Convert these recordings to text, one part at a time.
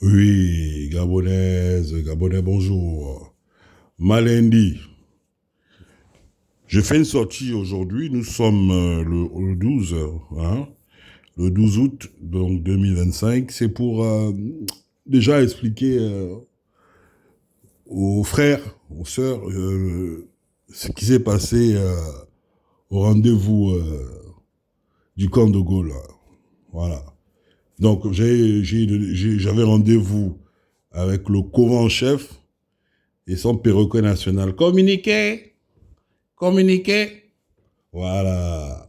Oui, Gabonaise, Gabonais, bonjour. Malendi, je fais une sortie aujourd'hui. Nous sommes le 12, hein, le 12 août donc 2025. C'est pour déjà expliquer aux frères, aux sœurs, ce qui s'est passé au rendez-vous du camp de Gaulle. Voilà. Donc, j'avais rendez-vous avec le couvent-chef et son perroquet national. Communiquer, communiquer. Voilà.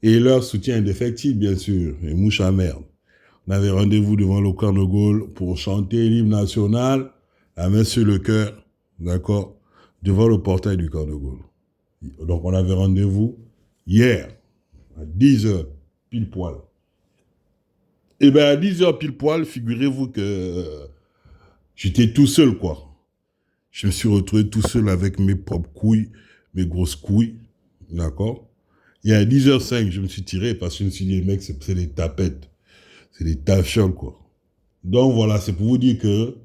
Et leur soutien indéfectible, bien sûr. Et mouche à merde. On avait rendez-vous devant le camp de Gaulle pour chanter l'hymne national, la main sur le cœur, d'accord, devant le portail du camp de Gaulle. Donc, on avait rendez-vous hier, à 10 heures, pile poil. Et bien, à 10 heures pile poil, figurez-vous que j'étais tout seul, quoi. Je me suis retrouvé tout seul avec mes propres couilles, mes grosses couilles, d'accord. Et à 10h05, je me suis tiré parce que je me suis dit, mec, c'est des tapettes, c'est des tafioles, quoi. Donc voilà, c'est pour vous dire que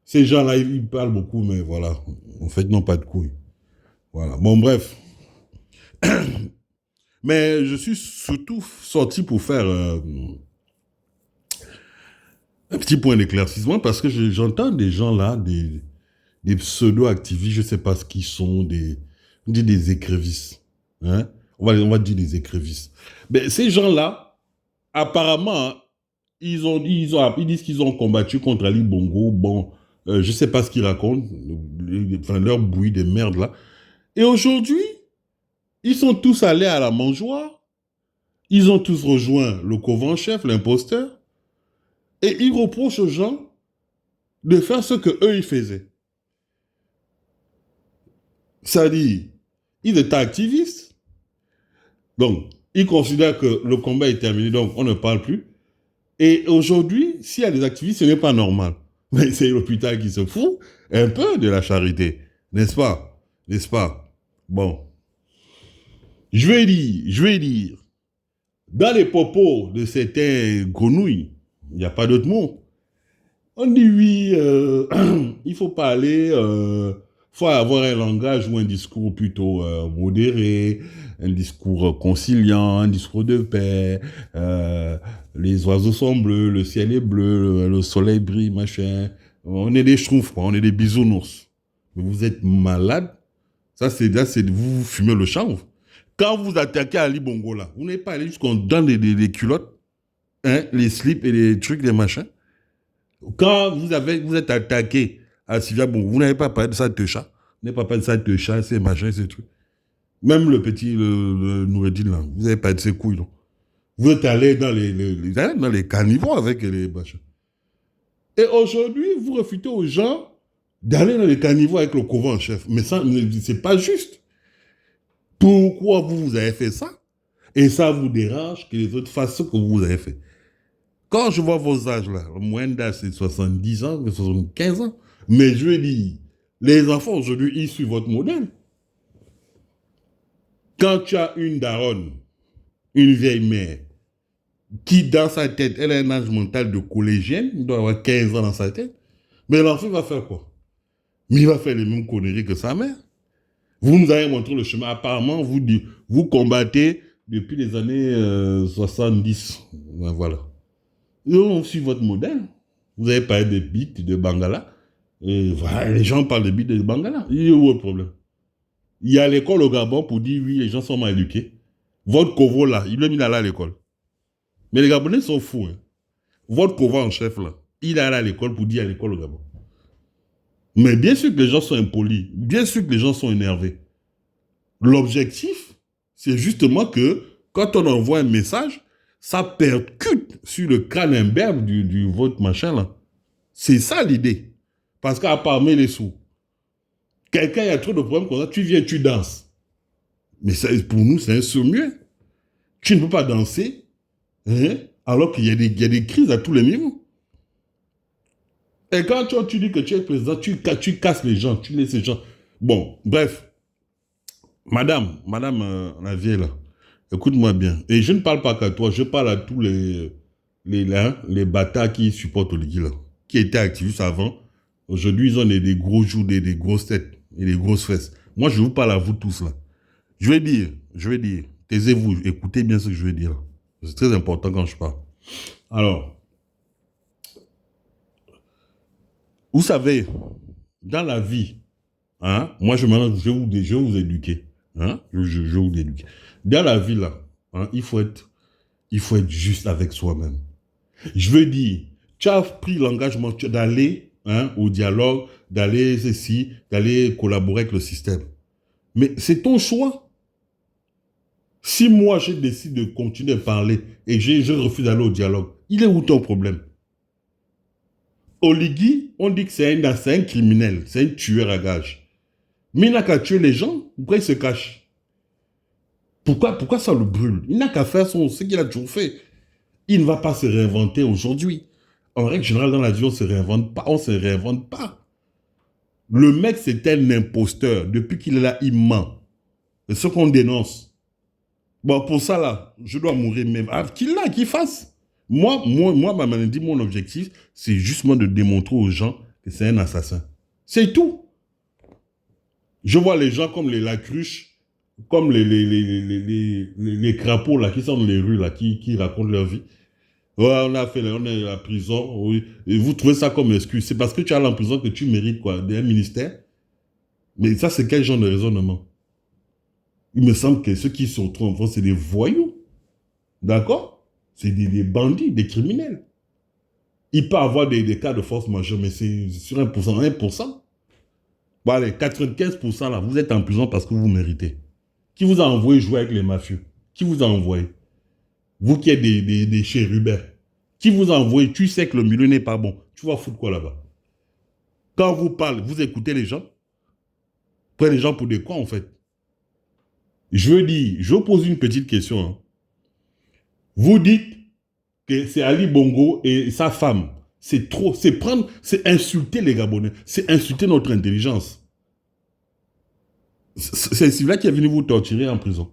ces gens-là, ils parlent beaucoup, mais voilà, en fait, ils n'ont pas de couilles. Voilà, bon, bref. Mais je suis surtout sorti pour faire un petit point d'éclaircissement parce que j'entends des gens là, des pseudo-activistes, je ne sais pas ce qu'ils sont, on dit des écrevisses. Hein? On va dire des écrevisses. Mais ces gens-là, apparemment, hein, ils disent qu'ils ont combattu contre Ali Bongo. Bon, je ne sais pas ce qu'ils racontent, enfin, leur bouillie de merde là. Et aujourd'hui, ils sont tous allés à la mangeoire. Ils ont tous rejoint le couvent-chef, l'imposteur. Et ils reprochent aux gens de faire ce que eux ils faisaient. Ça dit, ils étaient activistes. Donc, ils considèrent que le combat est terminé, donc on ne parle plus. Et aujourd'hui, s'il y a des activistes, ce n'est pas normal. Mais c'est l'hôpital qui se fout un peu de la charité, n'est-ce pas? N'est-ce pas? Bon, je vais dire, dans les propos de certains grenouilles, il n'y a pas d'autre mot. On dit oui, il faut parler, faut avoir un langage ou un discours plutôt modéré, un discours conciliant, un discours de paix. Les oiseaux sont bleus, le ciel est bleu, le soleil brille, machin. On est des schtroumpfs, quoi, on est des bisounours. Mais vous êtes malade. Là, c'est vous fumez le chanvre. Quand vous attaquez Ali Bongo là, vous n'avez pas allé jusqu'en dans les culottes, hein, les slips et les trucs, les machins. Quand vous êtes attaqué à Sylvia, bon, vous n'avez pas parlé de ça de chat. Vous n'avez pas parlé de ça de chat, ces machins, ces trucs. Même le petit, le Noureddin, là, vous n'avez pas de ses couilles, non. Vous êtes allé dans les carnivores avec les machins. Et aujourd'hui, vous refutez aux gens d'aller dans les carnivores avec le couvent chef. Mais ça, c'est pas juste. Pourquoi vous avez fait ça? Et ça vous dérange que les autres fassent ce que vous avez fait. Quand je vois vos âges là, le moyenne d'âge c'est 70 ans, 75 ans, mais je veux dire, les enfants aujourd'hui, ils suivent votre modèle. Quand tu as une daronne, une vieille mère, qui dans sa tête, elle a un âge mental de collégienne, il doit avoir 15 ans dans sa tête, mais l'enfant va faire quoi? Mais il va faire les mêmes conneries que sa mère. Vous nous avez montré le chemin. Apparemment, vous combattez depuis les années 70. Voilà. Et on suit votre modèle. Vous avez parlé de bites, de Bangala. Et voilà, les gens parlent de bites, de Bangala. Il y a où le problème? Il y a l'école au Gabon pour dire oui, les gens sont mal éduqués. Votre covo là, il l'a mis là à l'école. Mais les Gabonais sont fous. Hein. Votre covo en chef là, il est allé à l'école pour dire à l'école au Gabon. Mais bien sûr que les gens sont impolis. Bien sûr que les gens sont énervés. L'objectif, c'est justement que quand on envoie un message, ça percute sur le crâne imberbe du vote machin là. C'est ça l'idée. Parce qu'à part les sous, quelqu'un a trop de problèmes comme ça, tu viens, tu danses. Mais ça, pour nous, c'est un sourd-muet. Tu ne peux pas danser, hein, alors qu'il y a des crises à tous les niveaux. Et quand tu dis que tu es président, tu casses les gens, tu laisses les gens. Bon, bref. Madame la vieille là, écoute-moi bien. Et je ne parle pas qu'à toi, je parle à tous les bâtards qui supportent Oligui là. qui étaient activistes avant, aujourd'hui, ils ont des gros joues, des grosses têtes et des grosses fesses. Moi, je vous parle à vous tous là. Je vais dire, taisez-vous, écoutez bien ce que je vais dire. C'est très important quand je parle. Alors, vous savez, dans la vie, hein, moi, je vais vous éduquer. Hein, je vais vous éduquer. Dans la vie, là, hein, il faut être juste avec soi-même. Je veux dire, tu as pris l'engagement d'aller au dialogue, d'aller ceci, d'aller collaborer avec le système. Mais c'est ton choix. Si moi, je décide de continuer à parler et je refuse d'aller au dialogue, il est où ton problème? Oligui, on dit que c'est un criminel, c'est un tueur à gages. Mais il n'a qu'à tuer les gens, pourquoi il se cache? Pourquoi ça le brûle? Il n'a qu'à faire ce qu'il a toujours fait. Il ne va pas se réinventer aujourd'hui. En règle générale, dans la vie, on ne se réinvente pas. On ne se réinvente pas. Le mec, c'est un imposteur. Depuis qu'il est là, il ment. C'est ce qu'on dénonce. Bon, pour ça, là, je dois mourir même. Ah, qu'il fasse. Moi, ma maladie, mon objectif, c'est justement de démontrer aux gens que c'est un assassin. C'est tout. Je vois les gens comme les lacruches, comme les crapauds là, qui sont dans les rues, là, qui racontent leur vie. Ouais, on est à la prison, oui. Et vous trouvez ça comme excuse. C'est parce que tu es allé en prison que tu mérites quoi, un ministère. Mais ça, c'est quel genre de raisonnement? Il me semble que ceux qui se retrouvent en France, c'est des voyous. D'accord? C'est des bandits, des criminels. Il peut y avoir des cas de force majeure, mais c'est sur 1%, 1%. Bon, allez, 95% là, vous êtes en prison parce que vous méritez. Qui vous a envoyé jouer avec les mafieux? Qui vous a envoyé? Vous qui êtes des chérubins. Qui vous a envoyé? Tu sais que le milieu n'est pas bon. Tu vas foutre quoi là-bas? Quand vous parlez, vous écoutez les gens? Prenez les gens pour des cons en fait. Je veux dire, je vous pose une petite question. Hein. Vous dites que c'est Ali Bongo et sa femme. C'est trop, c'est insulter les Gabonais. C'est insulter notre intelligence. C'est celui-là qui est venu vous torturer en prison.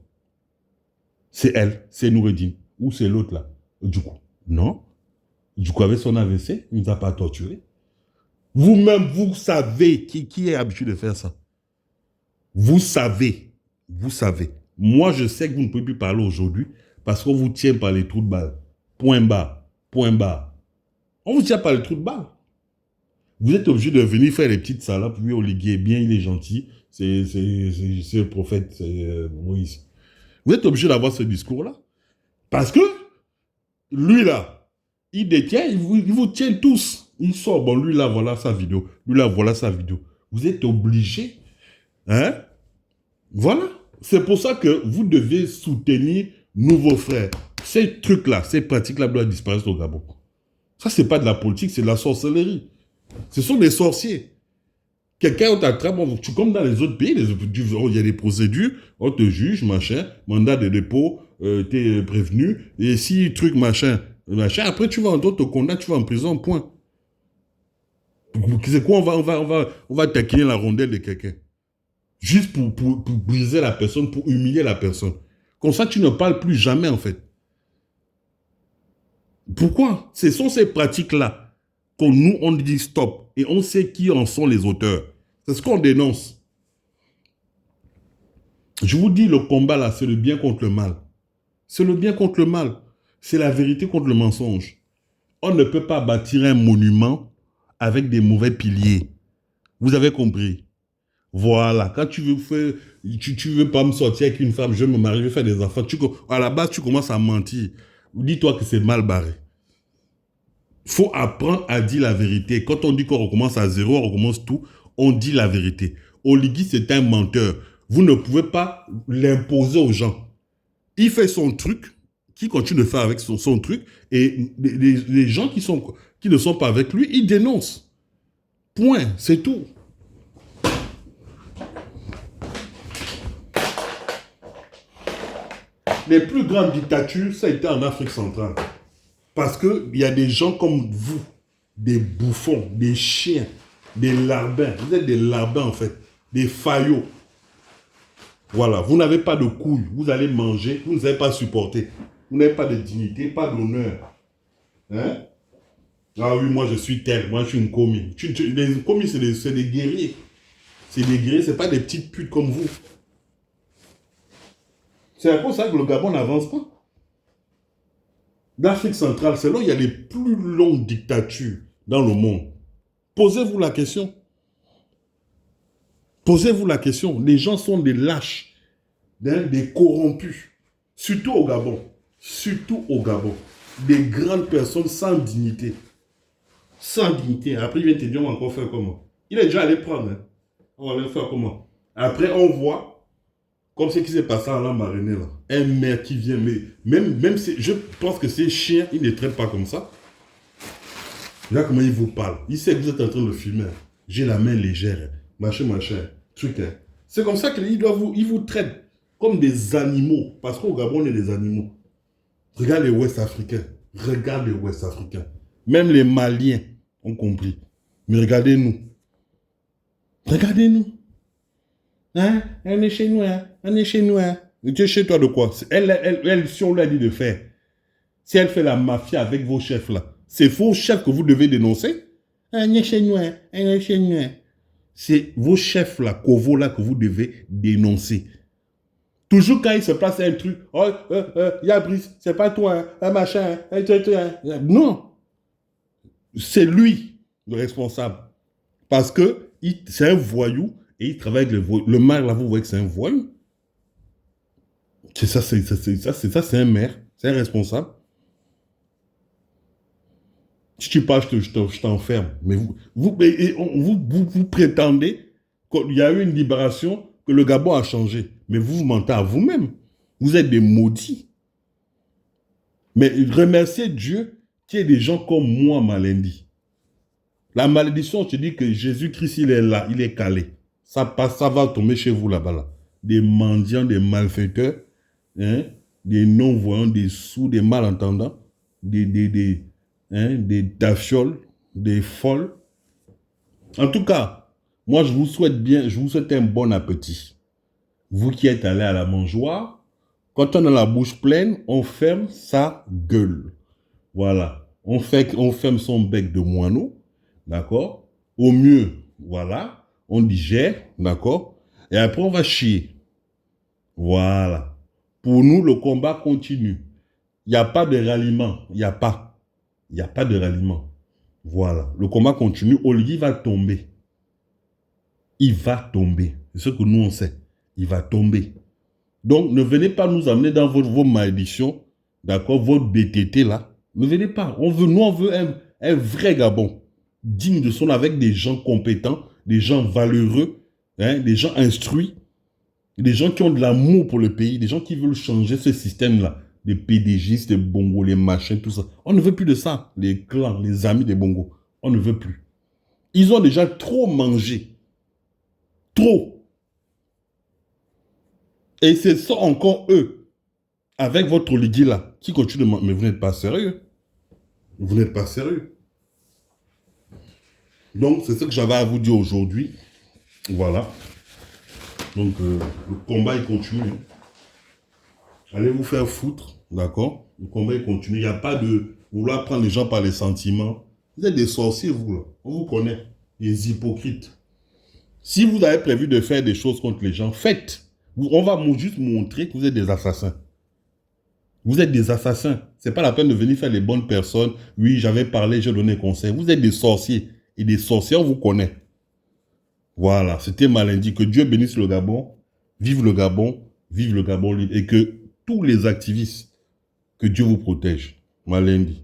C'est elle, c'est Noureddine. Ou c'est l'autre là. Du coup, non. Du coup, avec son AVC, il ne nous a pas torturé. Vous-même, vous savez qui est habitué de faire ça. Vous savez. Vous savez. Moi, je sais que vous ne pouvez plus parler aujourd'hui parce qu'on vous tient par les trous de balle. Point bas. Point bas. On vous tient par les trous de balle. Vous êtes obligé de venir faire les petites salades. Puis Oligui est bien, il est gentil. C'est le prophète, c'est Moïse. Vous êtes obligé d'avoir ce discours-là. Parce que lui, là, il détient, il vous tient tous. Il sort, bon, lui, là, voilà sa vidéo. Lui, là, voilà sa vidéo. Vous êtes obligé. Hein? Voilà. C'est pour ça que vous devez soutenir nos frères. Ces trucs-là, ces pratiques-là doivent disparaître au Gabon. Ça, c'est pas de la politique, c'est de la sorcellerie. Ce sont des sorciers. Quelqu'un t'attrape, comme dans les autres pays, il y a des procédures, on te juge, machin, mandat de dépôt, t'es prévenu, et si truc, machin, après tu vas en te condamner, tu vas en prison, point. C'est quoi, on va taquiner la rondelle de quelqu'un. Juste pour briser la personne, pour humilier la personne. Comme ça, tu ne parles plus jamais, en fait. Pourquoi? Ce sont ces pratiques-là qu'on nous, on dit stop. Et on sait qui en sont les auteurs. C'est ce qu'on dénonce. Je vous dis, le combat là, c'est le bien contre le mal. C'est le bien contre le mal. C'est la vérité contre le mensonge. On ne peut pas bâtir un monument avec des mauvais piliers. Vous avez compris? Voilà. Quand tu veux faire, tu veux pas me sortir avec une femme, je veux me marier, je veux faire des enfants. À la base, tu commences à mentir. Dis-toi que c'est mal barré. Il faut apprendre à dire la vérité. Quand on dit qu'on recommence à zéro, on recommence tout, on dit la vérité. Oligui, c'est un menteur. Vous ne pouvez pas l'imposer aux gens. Il fait son truc, qui continue de faire avec son truc, et les gens qui ne sont pas avec lui, ils dénoncent. Point, c'est tout. Les plus grandes dictatures, ça a été en Afrique centrale. Parce qu'il y a des gens comme vous, des bouffons, des chiens, des larbins. Vous êtes des larbins en fait, des faillots. Voilà, vous n'avez pas de couilles, vous allez manger, vous ne savez pas supporter. Vous n'avez pas de dignité, pas d'honneur. Hein? Ah oui, moi je suis tel, moi je suis une commis. Les commis, c'est des guerriers. C'est des guerriers, c'est pas des petites putes comme vous. C'est à cause de ça que le Gabon n'avance pas. L'Afrique centrale, c'est là où il y a les plus longues dictatures dans le monde. Posez-vous la question. Posez-vous la question. Les gens sont des lâches, des corrompus. Surtout au Gabon. Surtout au Gabon. Des grandes personnes sans dignité. Sans dignité. Après, il vient te dire, on va encore faire comment? Il est déjà allé prendre. Hein. On va aller faire comment? Après, on voit, comme ce qui s'est passé à la marinée, là. Un maire qui vient, mais même si, je pense que ces chiens, ils ne traitent pas comme ça. Là, comment il vous parle? Il sait que vous êtes en train de filmer. J'ai la main légère. Machin, truc. Hein. C'est comme ça qu'ils vous traitent comme des animaux. Parce qu'au Gabon, on est des animaux. Regarde les Ouest africains. Regarde les Ouest africains. Même les Maliens ont compris. Mais regardez-nous. Regardez-nous. Hein? On est chez nous, hein? On est chez nous, hein? Tu es chez toi de quoi? Si on lui a dit de faire, si elle fait la mafia avec vos chefs là, c'est vos chefs que vous devez dénoncer. On est chez nous, hein? On est chez nous, hein? C'est vos chefs là, Kovo là, que vous devez dénoncer. Toujours quand il se passe un truc, oh, y'a Brice, c'est pas toi, hein, un machin, hein, non. C'est lui le responsable. Parce que c'est un voyou et il travaille avec le voyou. Le maire là, vous voyez que c'est un voyou. C'est ça, c'est un maire, c'est un responsable. Si tu parles, je t'enferme. Mais vous prétendez qu'il y a eu une libération, que le Gabon a changé. Mais vous mentez à vous-même. Vous êtes des maudits. Mais remerciez Dieu qu'il y ait des gens comme moi, Malendi. La malédiction, je te dis que Jésus-Christ, il est là, il est calé. Ça passe, ça va tomber chez vous là-bas. Là. Des mendiants, des malfaiteurs, hein, des non-voyants, des sourds, des malentendants, des tafioles, des folles. En tout cas, moi, je vous souhaite bien, je vous souhaite un bon appétit. Vous qui êtes allés à la mangeoire, quand on a la bouche pleine, on ferme sa gueule. Voilà. On ferme son bec de moineau. D'accord? Au mieux, voilà. On digère. D'accord? Et après, on va chier. Voilà. Pour nous, le combat continue. Il n'y a pas de ralliement. Il n'y a pas. Il n'y a pas de ralliement. Voilà. Le combat continue. Oligui va tomber. Il va tomber. C'est ce que nous, on sait. Il va tomber. Donc, ne venez pas nous amener dans vos malédictions. D'accord? Votre BTT, là. Ne venez pas. Nous, on veut un vrai Gabon. Digne de son nom, avec des gens compétents, des gens valeureux, hein, des gens instruits, des gens qui ont de l'amour pour le pays, des gens qui veulent changer ce système-là. Les PDGistes, les bongos, les machins, tout ça. On ne veut plus de ça. Les clans, les amis des bongos. On ne veut plus. Ils ont déjà trop mangé. Trop. Et ce sont encore eux, avec votre oligui là, qui continuent de manger. Mais vous n'êtes pas sérieux. Vous n'êtes pas sérieux. Donc, c'est ce que j'avais à vous dire aujourd'hui. Voilà. Donc, le combat, il continue. Allez vous faire foutre, d'accord? Le combat, il continue. Il n'y a pas de vouloir prendre les gens par les sentiments. Vous êtes des sorciers, vous, là. On vous connaît. Les hypocrites. Si vous avez prévu de faire des choses contre les gens, faites. On va juste montrer que vous êtes des assassins. Vous êtes des assassins. Ce n'est pas la peine de venir faire les bonnes personnes. Oui, j'avais parlé, j'ai donné conseil. Vous êtes des sorciers. Et des sorciers, on vous connaît. Voilà, c'était Malendi. Que Dieu bénisse le Gabon. Vive le Gabon. Vive le Gabon libre. Et que tous les activistes, que Dieu vous protège. Malendi.